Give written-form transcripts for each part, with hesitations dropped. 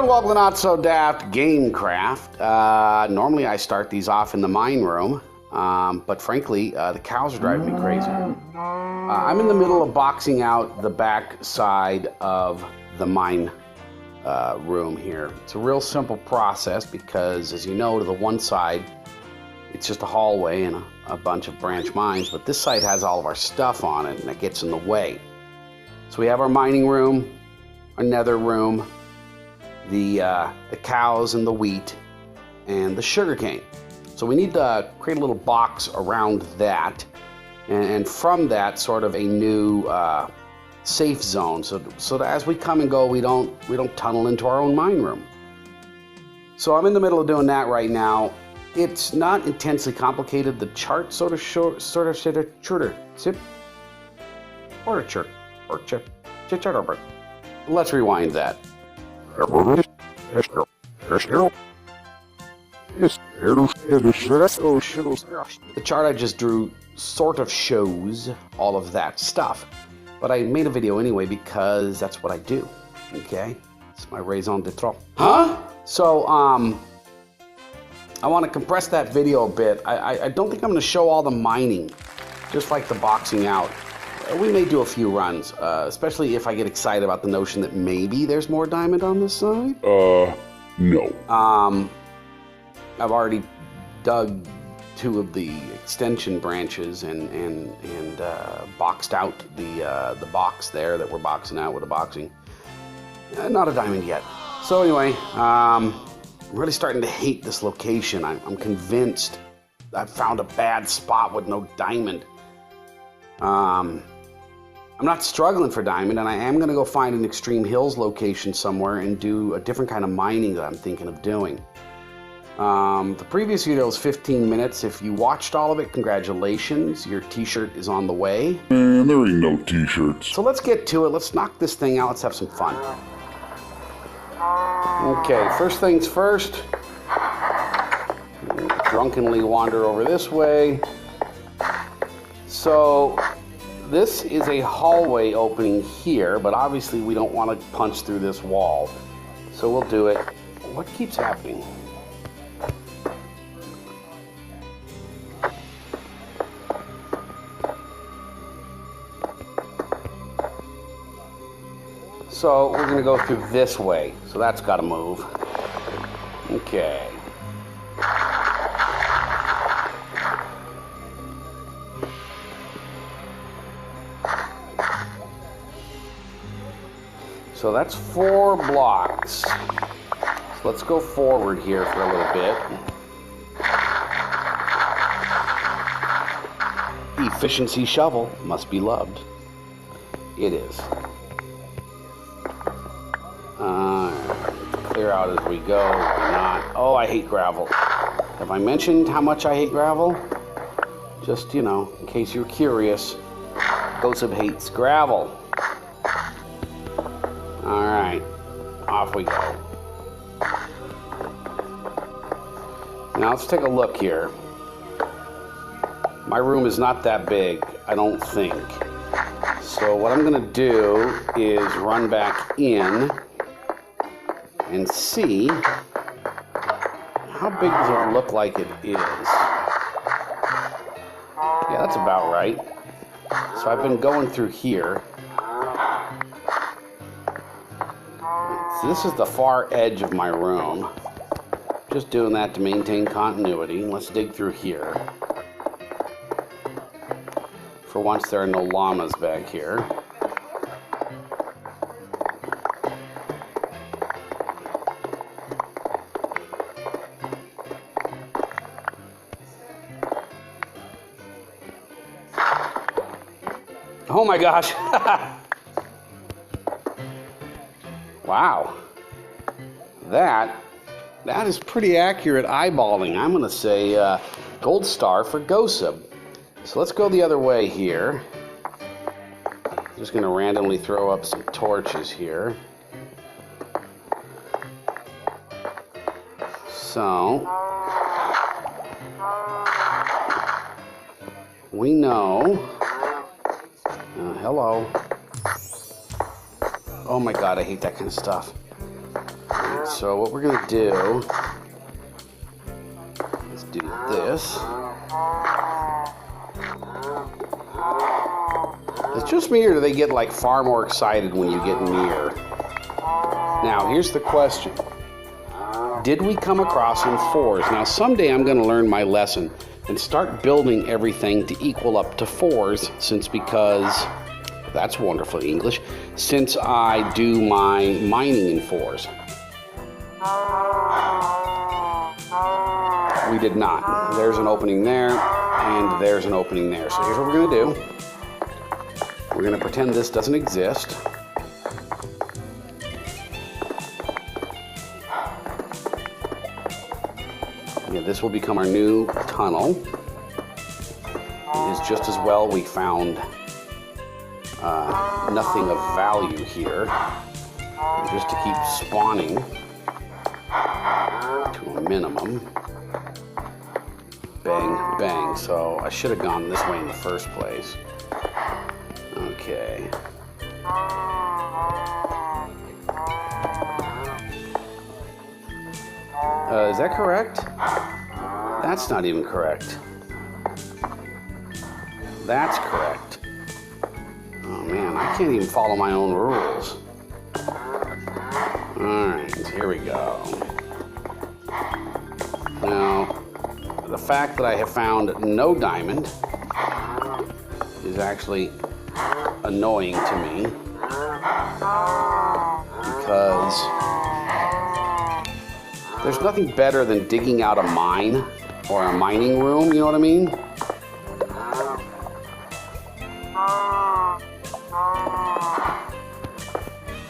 welcome to Not So Daft Gamecraft. Normally I start these off in the mine room, but frankly, the cows are driving me crazy. I'm in the middle of boxing out the back side of the mine room here. It's a real simple process because, as you know, to the one side, it's just a hallway and a bunch of branch mines, but this side has all of our stuff on it, and that gets in the way. So we have our mining room, our nether room, the cows and the wheat, and the sugarcane. So we need to create a little box around that, and from that, sort of a new safe zone. So that as we come and go, we don't tunnel into our own mine room. So I'm in the middle of doing that right now. It's not intensely complicated. The chart Let's rewind that. The chart I just drew sort of shows all of that stuff, but I made a video anyway because that's what I do. Okay, it's my raison d'etre. So I want to compress that video a bit. I don't think I'm going to show all the mining, just like the boxing out. We may do a few runs, especially if I get excited about the notion that maybe there's more diamond on this side. No. I've already dug 2 of the extension branches and boxed out the box there that we're boxing out with a boxing. Not a diamond yet. So anyway, I'm really starting to hate this location. I'm convinced I've found a bad spot with no diamond. I'm not struggling for diamond, and I am going to go find an Extreme Hills location somewhere and do a different kind of mining that I'm thinking of doing. The previous video was 15 minutes. If you watched all of it, congratulations. Your t-shirt is on the way. Man, there ain't no t-shirts. So let's get to it. Let's knock this thing out. Let's have some fun. Okay, first things first. Drunkenly wander over this way. So this is a hallway opening here, but obviously we don't want to punch through this wall. So we'll do it. What keeps happening? So we're going to go through this way. So that's got to move. Okay. So that's 4 blocks. So let's go forward here for a little bit. Efficiency shovel must be loved. It is. Clear out as we go. Why not? Oh, I hate gravel. Have I mentioned how much I hate gravel? Just, you know, in case you're curious, Gossip hates gravel. All right, off we go. Now let's take a look here. My room is not that big, I don't think. So what I'm gonna do is run back in and see how big does it look like it is. Yeah, that's about right. So I've been going through here. So this is the far edge of my room. Just doing that to maintain continuity. Let's dig through here. For once, there are no llamas back here. Oh my gosh. Wow, that is pretty accurate eyeballing. I'm going to say gold star for Gossip. So let's go the other way here. I'm just going to randomly throw up some torches here. So we know. Hello. Oh my God, I hate that kind of stuff. so what we're gonna do is do this. It's just me, or do they get like far more excited when you get near? Now, here's the question. Did we come across in 4s? Now, someday I'm gonna learn my lesson and start building everything to equal up to 4s, because that's wonderful English, since I do my mining in 4s. We did not. There's an opening there, and there's an opening there. So here's what we're gonna do. We're gonna pretend this doesn't exist. Yeah, this will become our new tunnel. It is just as well we found nothing of value here, just to keep spawning to a minimum. Bang, bang. So I should have gone this way in the first place. Okay. Is that correct? That's not even correct. That's correct. Oh man, I can't even follow my own rules. Alright, here we go. Now, the fact that I have found no diamond is actually annoying to me, because there's nothing better than digging out a mine or a mining room, you know what I mean?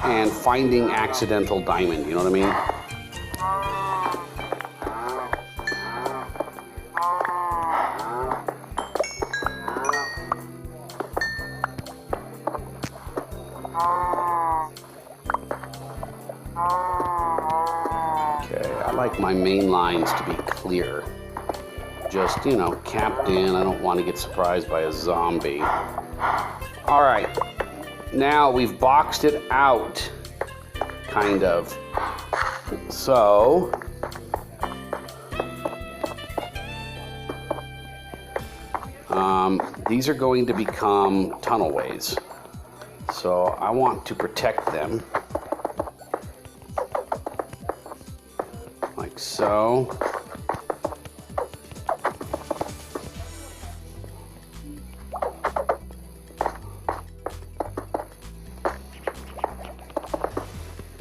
And finding accidental diamond, you know what I mean? Okay, I like my main lines to be clear. Just, you know, capped in. I don't want to get surprised by a zombie. All right. Now we've boxed it out, kind of. So, these are going to become tunnelways. So I want to protect them, like so.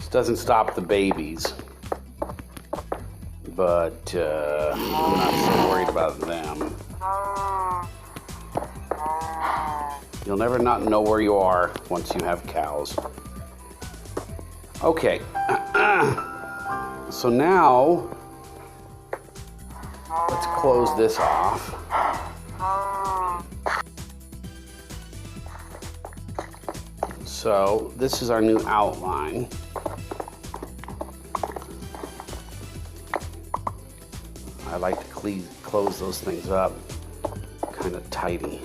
Doesn't stop the babies, but I'm not so worried about them. You'll never not know where you are once you have cows. Okay, so now let's close this off. So this is our new outline. I like to close those things up kind of tidy.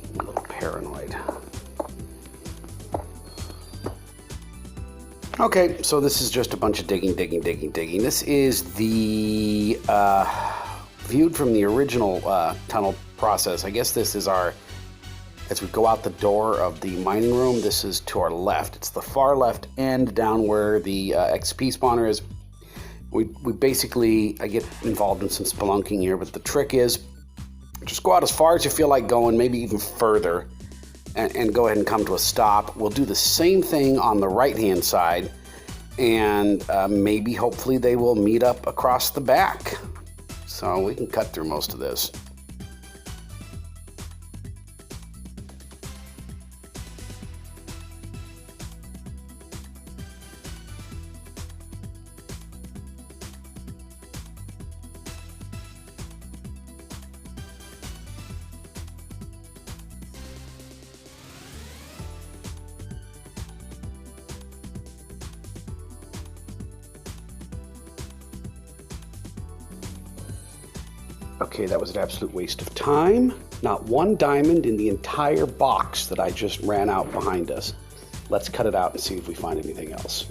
I'm a little paranoid. Okay, so this is just a bunch of digging. This is the viewed from the original tunnel process. I guess this is our, as we go out the door of the mining room, this is to our left. It's the far left end down where the XP spawner is. We basically, I get involved in some spelunking here, but the trick is just go out as far as you feel like going, maybe even further, and go ahead and come to a stop. We'll do the same thing on the right-hand side, and maybe, hopefully, they will meet up across the back. So we can cut through most of this. Okay, that was an absolute waste of time. Not one diamond in the entire box that I just ran out behind us. Let's cut it out and see if we find anything else.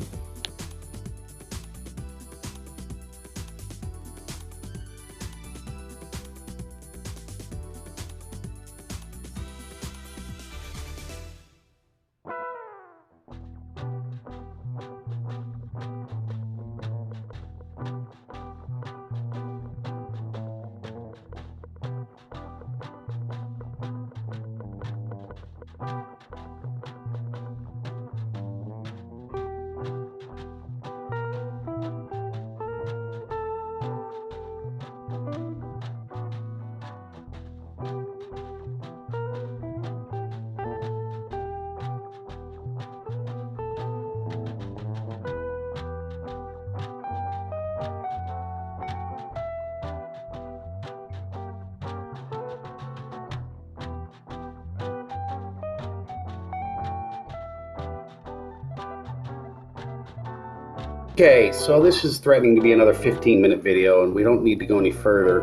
Okay, so this is threatening to be another 15-minute video, and we don't need to go any further.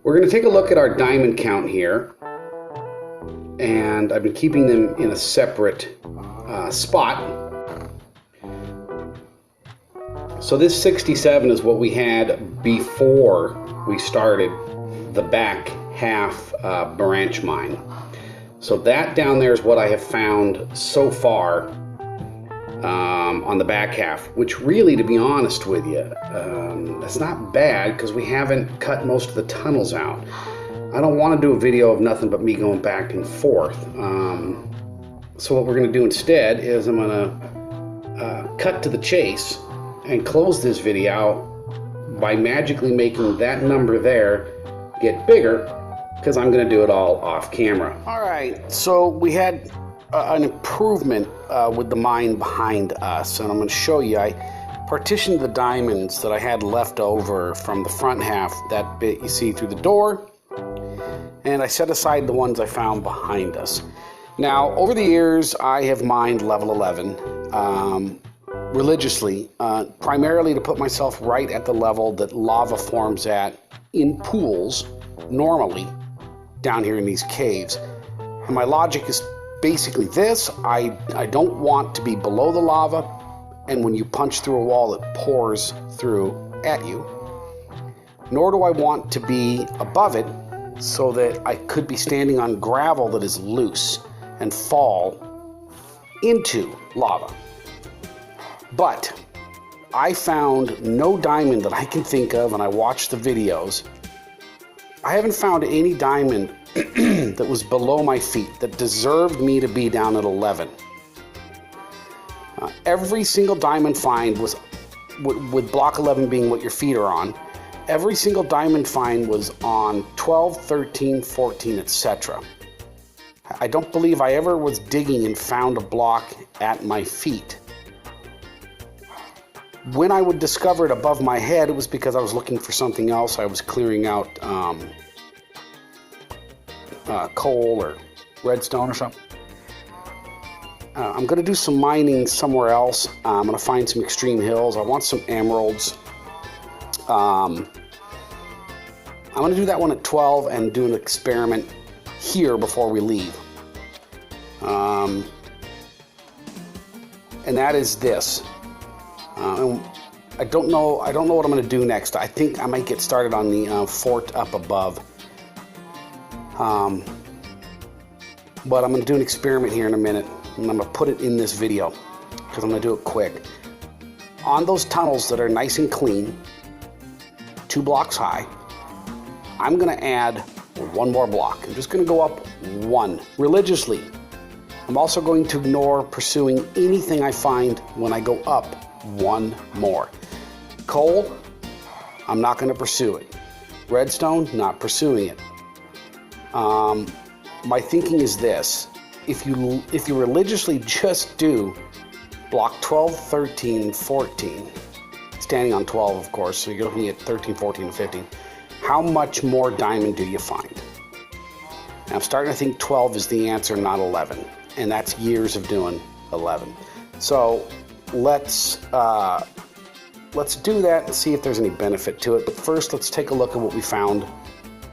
We're going to take a look at our diamond count here, and I've been keeping them in a separate spot. So this 67 is what we had before we started the back half branch mine. So that down there is what I have found so far on the back half, which really, to be honest with you, that's not bad because we haven't cut most of the tunnels out. I don't want to do a video of nothing but me going back and forth. So what we're going to do instead is I'm going to cut to the chase and close this video out by magically making that number there get bigger, because I'm going to do it all off camera. All right, so we had an improvement with the mine behind us, and I'm going to show you. I partitioned the diamonds that I had left over from the front half, that bit you see through the door, and I set aside the ones I found behind us. Now, over the years, I have mined level 11 religiously, primarily to put myself right at the level that lava forms at in pools normally down here in these caves. And my logic is basically this: I don't want to be below the lava, and when you punch through a wall it pours through at you, nor do I want to be above it so that I could be standing on gravel that is loose and fall into lava. But I found no diamond that I can think of, and I watched the videos. I haven't found any diamond that was below my feet that deserved me to be down at 11. Every single diamond find was, with block 11 being what your feet are on, every single diamond find was on 12, 13, 14, etc. I don't believe I ever was digging and found a block at my feet. When I would discover it above my head, it was because I was looking for something else. I was clearing out coal or redstone or something. I'm going to do some mining somewhere else. I'm going to find some extreme hills. I want some emeralds. I'm going to do that one at 12 and do an experiment here before we leave. And that is this. I don't know what I'm going to do next. I think I might get started on the fort up above. But I'm going to do an experiment here in a minute, and I'm going to put it in this video because I'm going to do it quick. On those tunnels that are nice and clean, 2 blocks high, I'm going to add one more block. I'm just going to go up 1 religiously. I'm also going to ignore pursuing anything I find when I go up 1 more. Coal, I'm not going to pursue it. Redstone, not pursuing it. My thinking is this: if you religiously just do block 12, 13, 14, standing on 12 of course, so you're looking at 13, 14, and 15, how much more diamond do you find? And I'm starting to think 12 is the answer, not 11, and that's years of doing 11. So let's do that and see if there's any benefit to it. But first, let's take a look at what we found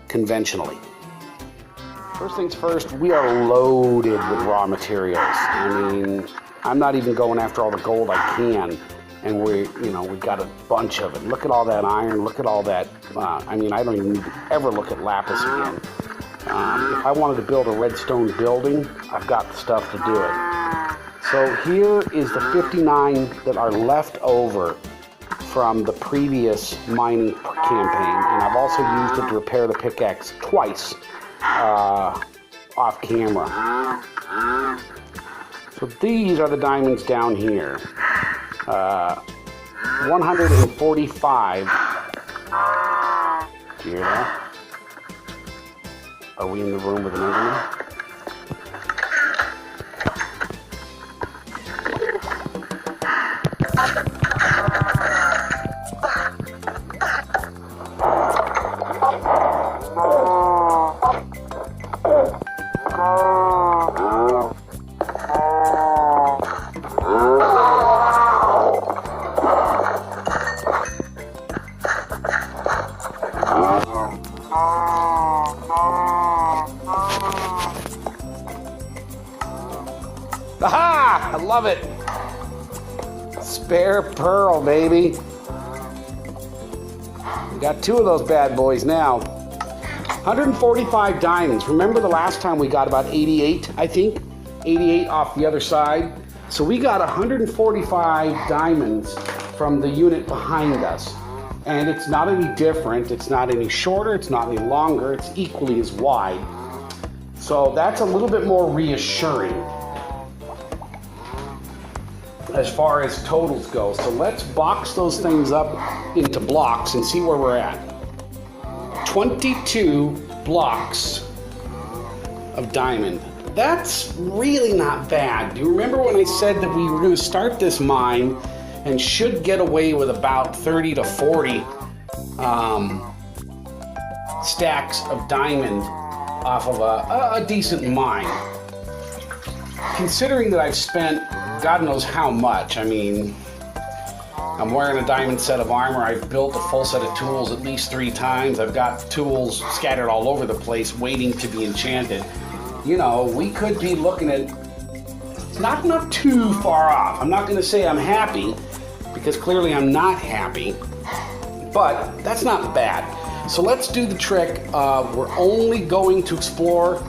conventionally. First things first, we are loaded with raw materials. I mean, I'm not even going after all the gold I can, and we've got a bunch of it. Look at all that iron, look at all that, I mean, I don't even need to ever look at lapis again. If I wanted to build a redstone building, I've got the stuff to do it. So here is the 59 that are left over from the previous mining campaign, and I've also used it to repair the pickaxe twice off camera. So these are the diamonds down here. 145. Do you hear that? Are we in the room with an enderman? I love it. Spare pearl, baby. We got 2 of those bad boys now. 145 diamonds. Remember the last time we got about 88, I think? 88 off the other side. So we got 145 diamonds from the unit behind us. And it's not any different. It's not any shorter. It's not any longer. It's equally as wide. So that's a little bit more reassuring as far as totals go. So let's box those things up into blocks and see where we're at. 22 blocks of diamond. That's really not bad. Do you remember when I said that we were going to start this mine and should get away with about 30 to 40 stacks of diamond off of a decent mine? Considering that I've spent God knows how much. I mean, I'm wearing a diamond set of armor. I've built a full set of tools at least 3 times. I've got tools scattered all over the place waiting to be enchanted. You know, we could be looking at not too far off. I'm not going to say I'm happy, because clearly I'm not happy, but that's not bad. So let's do the trick. We're only going to explore.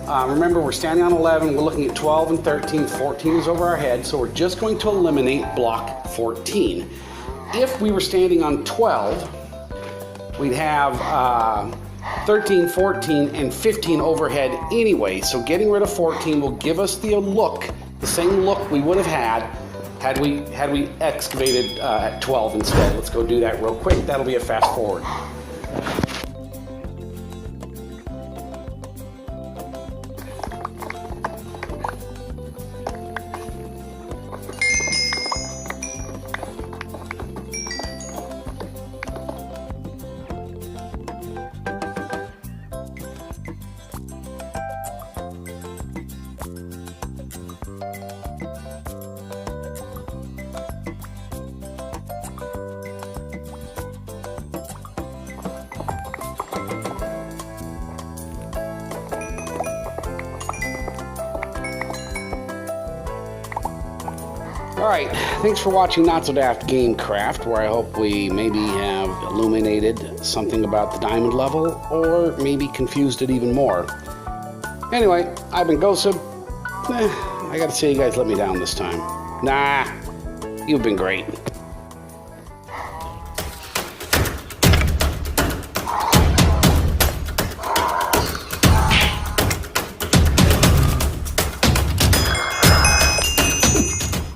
Remember, we're standing on 11. We're looking at 12 and 13. 14 is over our head, so we're just going to eliminate block 14. If we were standing on 12, we'd have 13, 14, and 15 overhead anyway. So getting rid of 14 will give us the same look we would have had we excavated at 12 instead. Let's go do that real quick. That'll be a fast forward. Alright, thanks for watching Not So Daft Gamecraft, where I hope we maybe have illuminated something about the diamond level, or maybe confused it even more. Anyway, I've been Gosub. I gotta say, you guys let me down this time. Nah, you've been great.